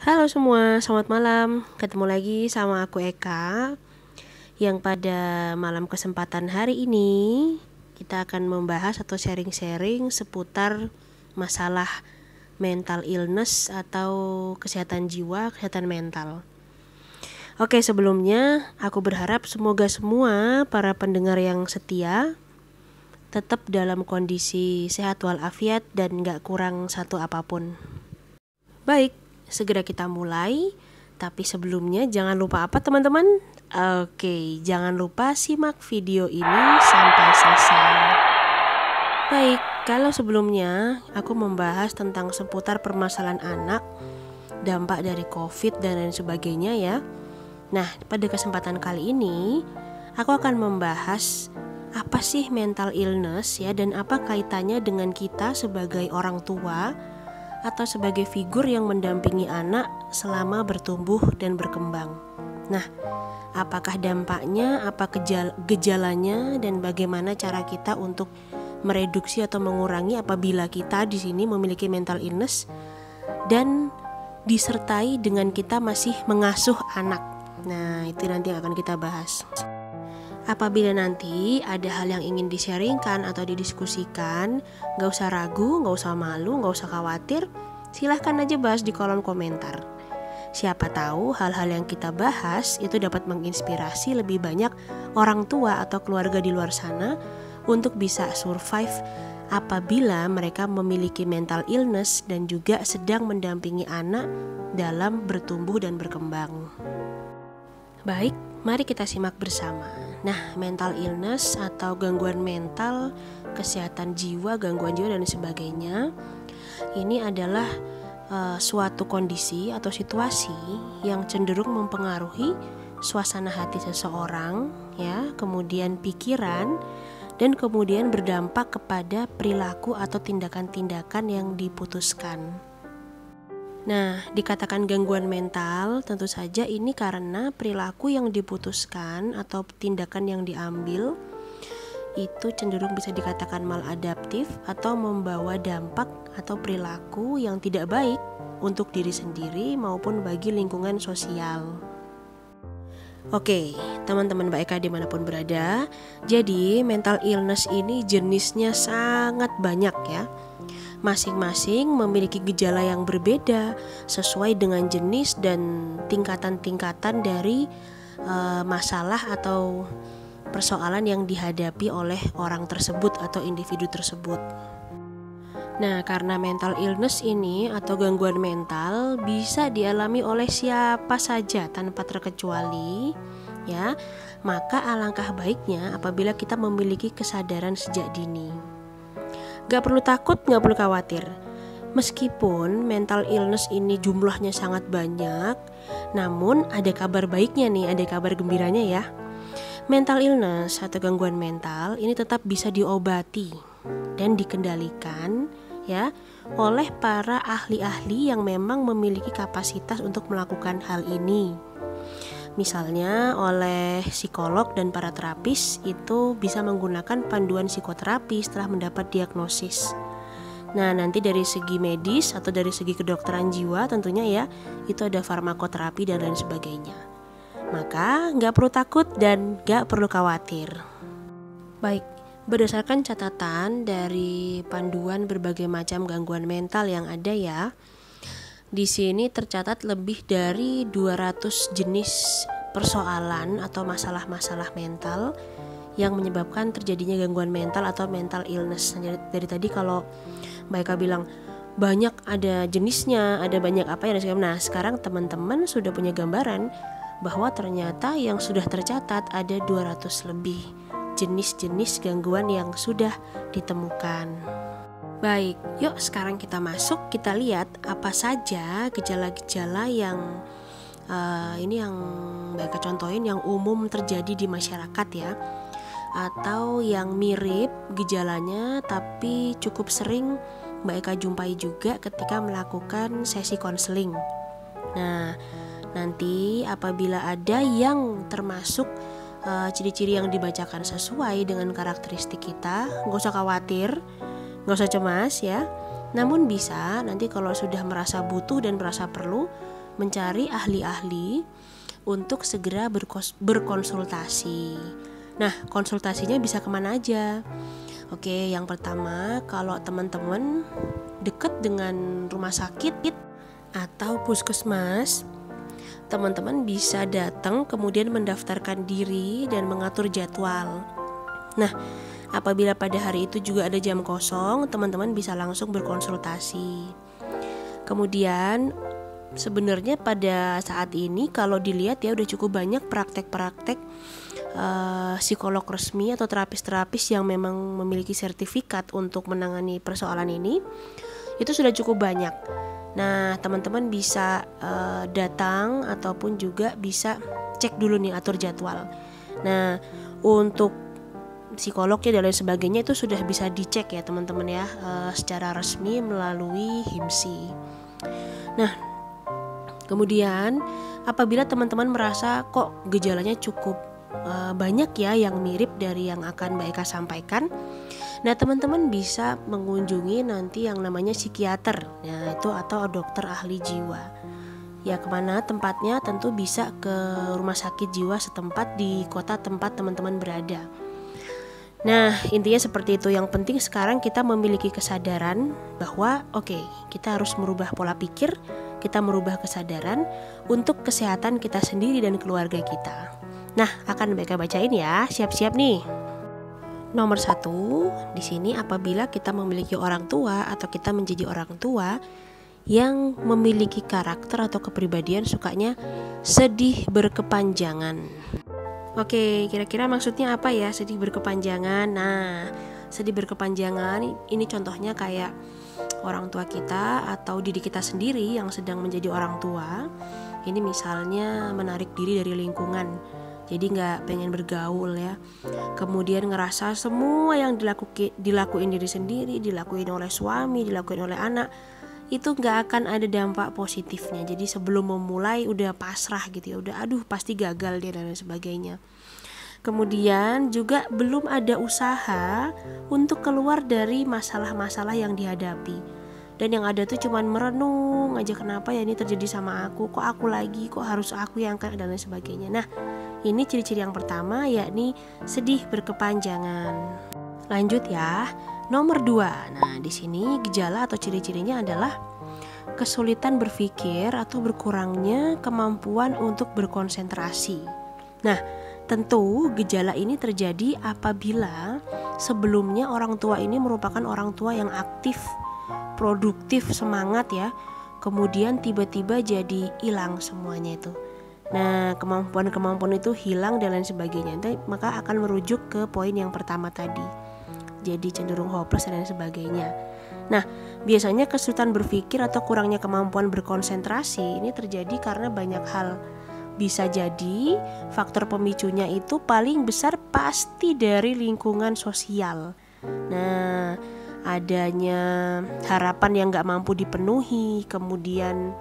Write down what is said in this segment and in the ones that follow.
Halo semua, selamat malam. Ketemu lagi sama aku Eka. Yang pada malam kesempatan hari ini kita akan membahas atau sharing-sharing seputar masalah mental illness atau kesehatan jiwa, kesehatan mental. Oke, sebelumnya aku berharap semoga semua para pendengar yang setia tetap dalam kondisi sehat walafiat dan gak kurang satu apapun. Baik, segera kita mulai. Tapi sebelumnya jangan lupa apa teman-teman? Oke, jangan lupa simak video ini sampai selesai. Baik, kalau sebelumnya aku membahas tentang seputar permasalahan anak, dampak dari COVID dan lain sebagainya ya. Nah, pada kesempatan kali ini aku akan membahas apa sih mental illness ya, dan apa kaitannya dengan kita sebagai orang tua atau sebagai figur yang mendampingi anak selama bertumbuh dan berkembang. Nah, apakah dampaknya, apa gejalanya, dan bagaimana cara kita untuk mereduksi atau mengurangi apabila kita di sini memiliki mental illness dan disertai dengan kita masih mengasuh anak. Nah, itu nanti yang akan kita bahas. Apabila nanti ada hal yang ingin di-sharingkan atau didiskusikan, gak usah ragu, gak usah malu, gak usah khawatir, silahkan aja bahas di kolom komentar. Siapa tahu hal-hal yang kita bahas itu dapat menginspirasi lebih banyak orang tua atau keluarga di luar sana untuk bisa survive apabila mereka memiliki mental illness dan juga sedang mendampingi anak dalam bertumbuh dan berkembang. Baik, mari kita simak bersama. Nah, mental illness atau gangguan mental, kesehatan jiwa, gangguan jiwa dan sebagainya, ini adalah suatu kondisi atau situasi yang cenderung mempengaruhi suasana hati seseorang, ya, kemudian pikiran, dan kemudian berdampak kepada perilaku atau tindakan-tindakan yang diputuskan. Nah, dikatakan gangguan mental tentu saja ini karena perilaku yang diputuskan atau tindakan yang diambil itu cenderung bisa dikatakan maladaptif atau membawa dampak atau perilaku yang tidak baik untuk diri sendiri maupun bagi lingkungan sosial. Oke, teman-teman Mbak Eka dimanapun berada, jadi mental illness ini jenisnya sangat banyak ya. Masing-masing memiliki gejala yang berbeda sesuai dengan jenis dan tingkatan-tingkatan dari masalah atau persoalan yang dihadapi oleh orang tersebut atau individu tersebut. Nah, karena mental illness ini atau gangguan mental bisa dialami oleh siapa saja tanpa terkecuali, ya, maka alangkah baiknya apabila kita memiliki kesadaran sejak dini. Gak perlu takut, gak perlu khawatir. Meskipun mental illness ini jumlahnya sangat banyak, namun ada kabar baiknya nih, ada kabar gembiranya ya. Mental illness atau gangguan mental ini tetap bisa diobati dan dikendalikan ya oleh para ahli-ahli yang memang memiliki kapasitas untuk melakukan hal ini. Misalnya oleh psikolog dan para terapis itu bisa menggunakan panduan psikoterapi setelah mendapat diagnosis. Nah, nanti dari segi medis atau dari segi kedokteran jiwa tentunya ya, itu ada farmakoterapi dan lain sebagainya. Maka nggak perlu takut dan nggak perlu khawatir. Baik, berdasarkan catatan dari panduan berbagai macam gangguan mental yang ada ya, di sini tercatat lebih dari 200 jenis persoalan atau masalah-masalah mental yang menyebabkan terjadinya gangguan mental atau mental illness. Dari tadi kalau Mbak Eka bilang banyak ada jenisnya, ada banyak apa yang ada. Nah, sekarang teman-teman sudah punya gambaran bahwa ternyata yang sudah tercatat ada 200 lebih jenis-jenis gangguan yang sudah ditemukan. Baik, yuk sekarang kita masuk, kita lihat apa saja gejala-gejala yang ini yang Mbak Eka contohin yang umum terjadi di masyarakat ya, atau yang mirip gejalanya tapi cukup sering Mbak Eka jumpai juga ketika melakukan sesi konseling. Nah, nanti apabila ada yang termasuk ciri-ciri yang dibacakan sesuai dengan karakteristik kita, nggak usah khawatir, nggak usah cemas ya. Namun bisa nanti kalau sudah merasa butuh dan merasa perlu, mencari ahli-ahli untuk segera berkonsultasi. Nah, konsultasinya bisa kemana aja? Oke, yang pertama, kalau teman-teman dekat dengan rumah sakit atau puskesmas, teman-teman bisa datang kemudian mendaftarkan diri dan mengatur jadwal. Nah, apabila pada hari itu juga ada jam kosong, teman-teman bisa langsung berkonsultasi. Kemudian sebenarnya pada saat ini kalau dilihat ya udah cukup banyak praktek-praktek psikolog resmi atau terapis-terapis yang memang memiliki sertifikat untuk menangani persoalan ini. Itu sudah cukup banyak. Nah, teman-teman bisa datang ataupun juga bisa cek dulu nih, atur jadwal. Nah, untuk psikolognya dan lain sebagainya itu sudah bisa dicek ya teman-teman ya, secara resmi melalui HIMSI. Nah, kemudian apabila teman-teman merasa kok gejalanya cukup banyak ya yang mirip dari yang akan Mbak Eka sampaikan, nah teman-teman bisa mengunjungi nanti yang namanya psikiater, nah itu atau dokter ahli jiwa. Ya, kemana tempatnya? Tentu bisa ke rumah sakit jiwa setempat di kota tempat teman-teman berada. Nah, intinya seperti itu. Yang penting sekarang kita memiliki kesadaran bahwa kita harus merubah pola pikir, kita merubah kesadaran untuk kesehatan kita sendiri dan keluarga kita. Nah, akan mereka bacain ya, siap-siap nih. Nomor 1, di sini apabila kita memiliki orang tua atau kita menjadi orang tua yang memiliki karakter atau kepribadian sukanya sedih berkepanjangan. Oke, kira-kira maksudnya apa ya sedih berkepanjangan? Nah, sedih berkepanjangan ini contohnya kayak orang tua kita atau diri kita sendiri yang sedang menjadi orang tua. Ini misalnya menarik diri dari lingkungan, jadi gak pengen bergaul ya. Kemudian ngerasa semua yang dilakuin diri sendiri, dilakuin oleh suami, dilakuin oleh anak, itu gak akan ada dampak positifnya. Jadi sebelum memulai udah pasrah gitu ya, udah aduh pasti gagal dia dan lain sebagainya. Kemudian juga belum ada usaha untuk keluar dari masalah-masalah yang dihadapi. Dan yang ada tuh cuman merenung aja, kenapa ya ini terjadi sama aku, kok aku lagi, kok harus aku yang kena dan lain sebagainya. Nah, ini ciri-ciri yang pertama, yakni sedih berkepanjangan. Lanjut ya. Nomor 2. Nah, di sini gejala atau ciri-cirinya adalah kesulitan berpikir atau berkurangnya kemampuan untuk berkonsentrasi. Nah, tentu gejala ini terjadi apabila sebelumnya orang tua ini merupakan orang tua yang aktif, produktif, semangat ya. Kemudian tiba-tiba jadi hilang semuanya itu. Nah, kemampuan-kemampuan itu hilang dan lain sebagainya. Maka akan merujuk ke poin yang pertama tadi. Jadi cenderung hopeless dan lain sebagainya. Nah, biasanya kesulitan berpikir atau kurangnya kemampuan berkonsentrasi ini terjadi karena banyak hal. Bisa jadi faktor pemicunya itu paling besar pasti dari lingkungan sosial. Nah, adanya harapan yang gak mampu dipenuhi, kemudian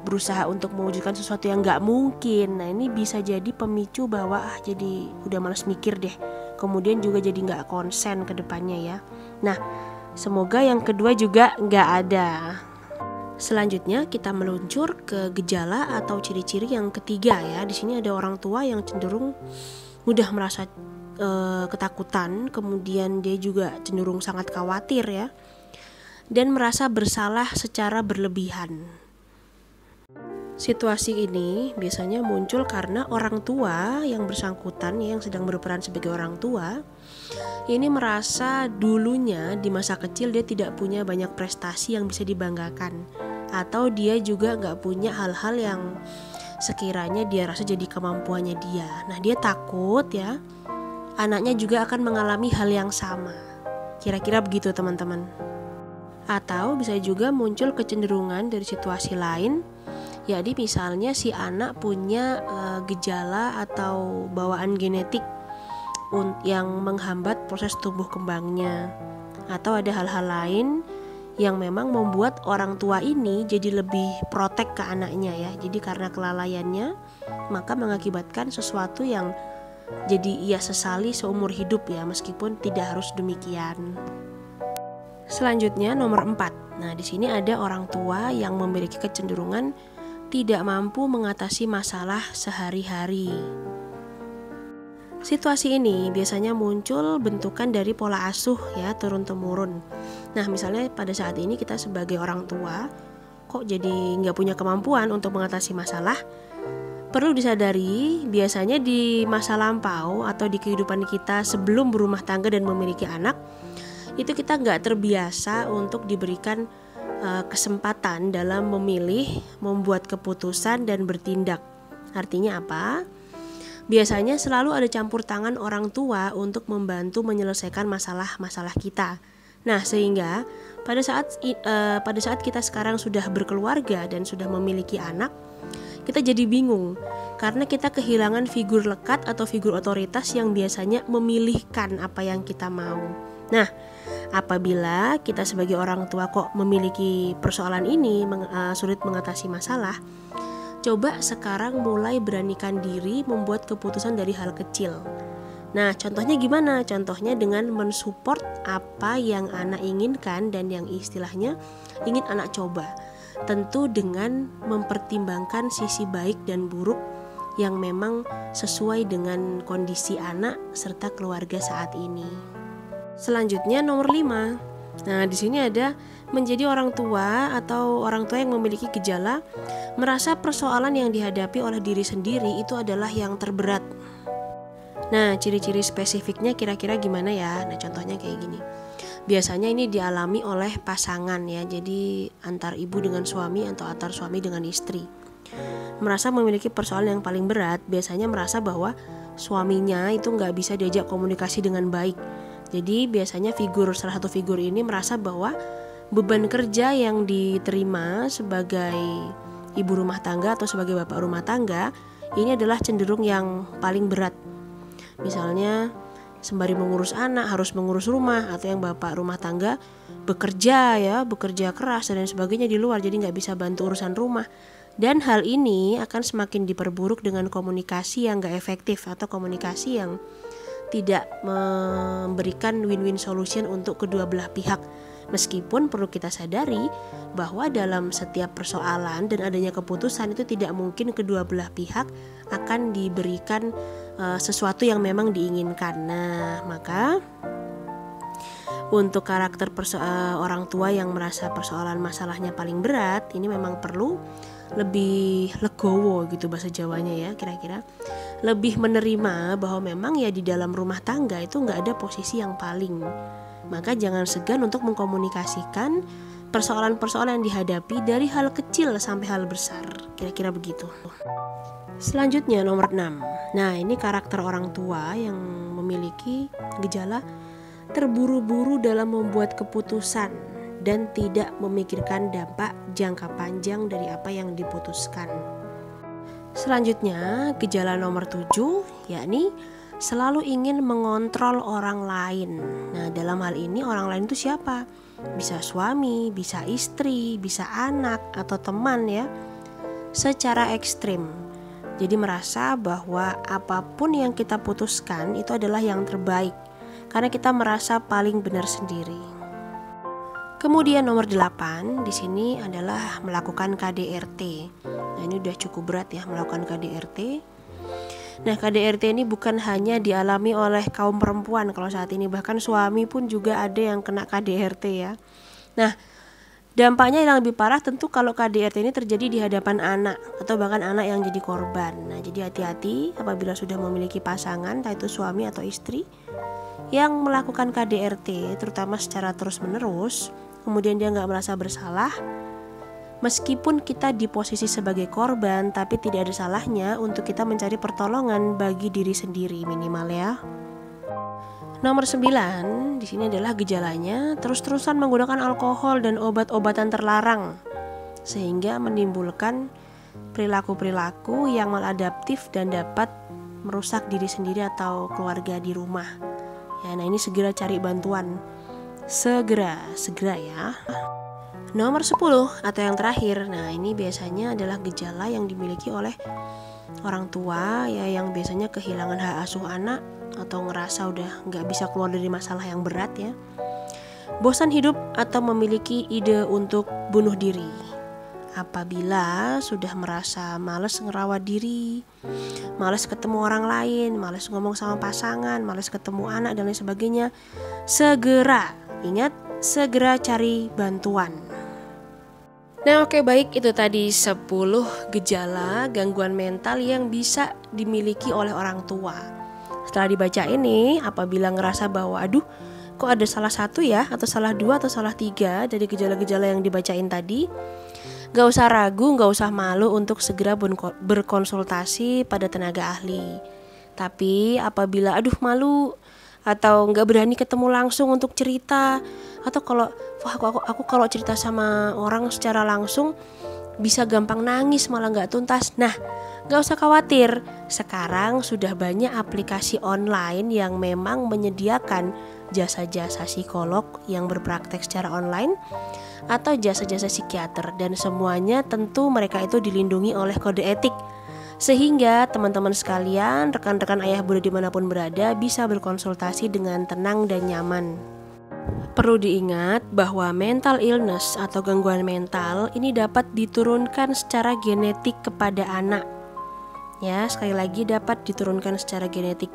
berusaha untuk mewujudkan sesuatu yang gak mungkin. Nah, ini bisa jadi pemicu bahwa jadi udah malas mikir deh. Kemudian juga jadi gak konsen ke depannya ya. Nah, semoga yang kedua juga gak ada. Selanjutnya kita meluncur ke gejala atau ciri-ciri yang ketiga ya. Di sini ada orang tua yang cenderung mudah merasa ketakutan, kemudian dia juga cenderung sangat khawatir ya, dan merasa bersalah secara berlebihan. Situasi ini biasanya muncul karena orang tua yang bersangkutan yang sedang berperan sebagai orang tua ini merasa dulunya di masa kecil dia tidak punya banyak prestasi yang bisa dibanggakan, atau dia juga gak punya hal-hal yang sekiranya dia rasa jadi kemampuannya dia. Nah, dia takut ya anaknya juga akan mengalami hal yang sama. Kira-kira begitu teman-teman. Atau bisa juga muncul kecenderungan dari situasi lain. Jadi misalnya si anak punya gejala atau bawaan genetik yang menghambat proses tumbuh kembangnya. Atau ada hal-hal lain yang memang membuat orang tua ini jadi lebih protek ke anaknya ya. Jadi karena kelalaiannya maka mengakibatkan sesuatu yang jadi ia sesali seumur hidup ya, meskipun tidak harus demikian. Selanjutnya nomor 4. Nah, di sini ada orang tua yang memiliki kecenderungan tidak mampu mengatasi masalah sehari-hari. Situasi ini biasanya muncul bentukan dari pola asuh ya, turun-temurun. Nah, misalnya pada saat ini kita sebagai orang tua kok jadi nggak punya kemampuan untuk mengatasi masalah. Perlu disadari, biasanya di masa lampau atau di kehidupan kita sebelum berumah tangga dan memiliki anak, itu kita nggak terbiasa untuk diberikan kesempatan dalam memilih, membuat keputusan, dan bertindak. Artinya apa? Biasanya selalu ada campur tangan orang tua untuk membantu menyelesaikan masalah-masalah kita. Nah, sehingga pada saat kita sekarang sudah berkeluarga dan sudah memiliki anak, kita jadi bingung karena kita kehilangan figur lekat atau figur otoritas yang biasanya memilihkan apa yang kita mau. Nah, apabila kita sebagai orang tua kok memiliki persoalan ini, sulit mengatasi masalah, coba sekarang mulai beranikan diri membuat keputusan dari hal kecil. Nah, contohnya gimana? Contohnya dengan mensupport apa yang anak inginkan dan yang istilahnya ingin anak coba. Tentu dengan mempertimbangkan sisi baik dan buruk yang memang sesuai dengan kondisi anak serta keluarga saat ini. Selanjutnya nomor 5. Nah, di sini ada menjadi orang tua atau orang tua yang memiliki gejala merasa persoalan yang dihadapi oleh diri sendiri itu adalah yang terberat. Nah, ciri-ciri spesifiknya kira-kira gimana ya? Nah, contohnya kayak gini. Biasanya ini dialami oleh pasangan ya, jadi antar ibu dengan suami atau antar suami dengan istri. Merasa memiliki persoalan yang paling berat, biasanya merasa bahwa suaminya itu nggak bisa diajak komunikasi dengan baik. Jadi biasanya salah satu figur ini merasa bahwa beban kerja yang diterima sebagai ibu rumah tangga atau sebagai bapak rumah tangga ini adalah cenderung yang paling berat. Misalnya sembari mengurus anak harus mengurus rumah, atau yang bapak rumah tangga bekerja keras dan sebagainya di luar, jadi nggak bisa bantu urusan rumah. Dan hal ini akan semakin diperburuk dengan komunikasi yang nggak efektif atau komunikasi yang tidak memberikan win-win solution untuk kedua belah pihak. Meskipun perlu kita sadari bahwa dalam setiap persoalan dan adanya keputusan itu tidak mungkin kedua belah pihak akan diberikan sesuatu yang memang diinginkan. Nah, maka untuk karakter orang tua yang merasa persoalan masalahnya paling berat, ini memang perlu lebih legowo gitu bahasa Jawanya ya, kira-kira lebih menerima bahwa memang ya di dalam rumah tangga itu nggak ada posisi yang paling. Maka jangan segan untuk mengkomunikasikan persoalan-persoalan yang dihadapi dari hal kecil sampai hal besar, kira-kira begitu. Selanjutnya nomor 6. Nah, ini karakter orang tua yang memiliki gejala terburu-buru dalam membuat keputusan dan tidak memikirkan dampak jangka panjang dari apa yang diputuskan. Selanjutnya, gejala nomor 7, yakni selalu ingin mengontrol orang lain. Nah, dalam hal ini orang lain itu siapa? Bisa suami, bisa istri, bisa anak atau teman ya. Secara ekstrim. Jadi merasa bahwa apapun yang kita putuskan itu adalah yang terbaik karena kita merasa paling benar sendiri. Kemudian nomor 8 di sini adalah melakukan KDRT. Nah, ini udah cukup berat ya melakukan KDRT. Nah, KDRT ini bukan hanya dialami oleh kaum perempuan kalau saat ini, bahkan suami pun juga ada yang kena KDRT ya. Nah, dampaknya yang lebih parah tentu kalau KDRT ini terjadi di hadapan anak atau bahkan anak yang jadi korban. Nah, jadi hati-hati apabila sudah memiliki pasangan, entah itu suami atau istri, yang melakukan KDRT terutama secara terus-menerus, kemudian dia nggak merasa bersalah. Meskipun kita di posisi sebagai korban, tapi tidak ada salahnya untuk kita mencari pertolongan bagi diri sendiri minimal ya. Nomor 9 di sini adalah gejalanya terus-terusan menggunakan alkohol dan obat-obatan terlarang sehingga menimbulkan perilaku-perilaku yang maladaptif dan dapat merusak diri sendiri atau keluarga di rumah. Ya, nah ini segera cari bantuan. Segera ya. Nomor 10 atau yang terakhir, nah ini biasanya adalah gejala yang dimiliki oleh orang tua ya, yang biasanya kehilangan hak asuh anak atau ngerasa udah gak bisa keluar dari masalah yang berat ya. Bosan hidup atau memiliki ide untuk bunuh diri. Apabila sudah merasa malas ngerawat diri, malas ketemu orang lain, malas ngomong sama pasangan, malas ketemu anak dan lain sebagainya, segera, ingat, segera cari bantuan. Nah oke, baik, itu tadi 10 gejala gangguan mental yang bisa dimiliki oleh orang tua. Setelah dibaca ini, apabila ngerasa bahwa aduh kok ada salah satu ya, atau salah dua, atau salah tiga dari gejala-gejala yang dibacain tadi, gak usah ragu, gak usah malu untuk segera berkonsultasi pada tenaga ahli. Tapi apabila aduh malu atau nggak berani ketemu langsung untuk cerita, atau kalau aku kalau cerita sama orang secara langsung bisa gampang nangis malah nggak tuntas, nah nggak usah khawatir. Sekarang sudah banyak aplikasi online yang memang menyediakan jasa-jasa psikolog yang berpraktek secara online atau jasa-jasa psikiater, dan semuanya tentu mereka itu dilindungi oleh kode etik. Sehingga teman-teman sekalian, rekan-rekan ayah bunda dimanapun berada bisa berkonsultasi dengan tenang dan nyaman. Perlu diingat bahwa mental illness atau gangguan mental ini dapat diturunkan secara genetik kepada anak. Ya, sekali lagi dapat diturunkan secara genetik.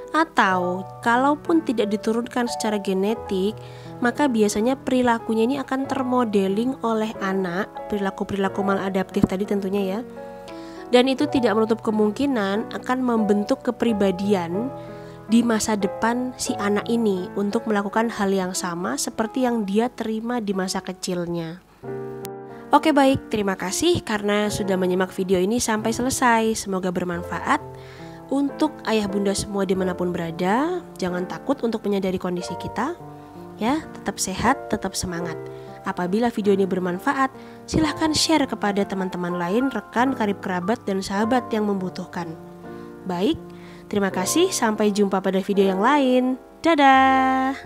Atau kalaupun tidak diturunkan secara genetik, maka biasanya perilakunya ini akan termodeling oleh anak, perilaku-perilaku maladaptif tadi tentunya ya. Dan itu tidak menutup kemungkinan akan membentuk kepribadian di masa depan si anak ini untuk melakukan hal yang sama seperti yang dia terima di masa kecilnya. Oke, baik, terima kasih karena sudah menyimak video ini sampai selesai. Semoga bermanfaat untuk ayah bunda semua dimanapun berada. Jangan takut untuk menyadari kondisi kita, ya, tetap sehat, tetap semangat. Apabila video ini bermanfaat, silahkan share kepada teman-teman lain, rekan, karib kerabat, dan sahabat yang membutuhkan. Baik, terima kasih, sampai jumpa pada video yang lain. Dadah!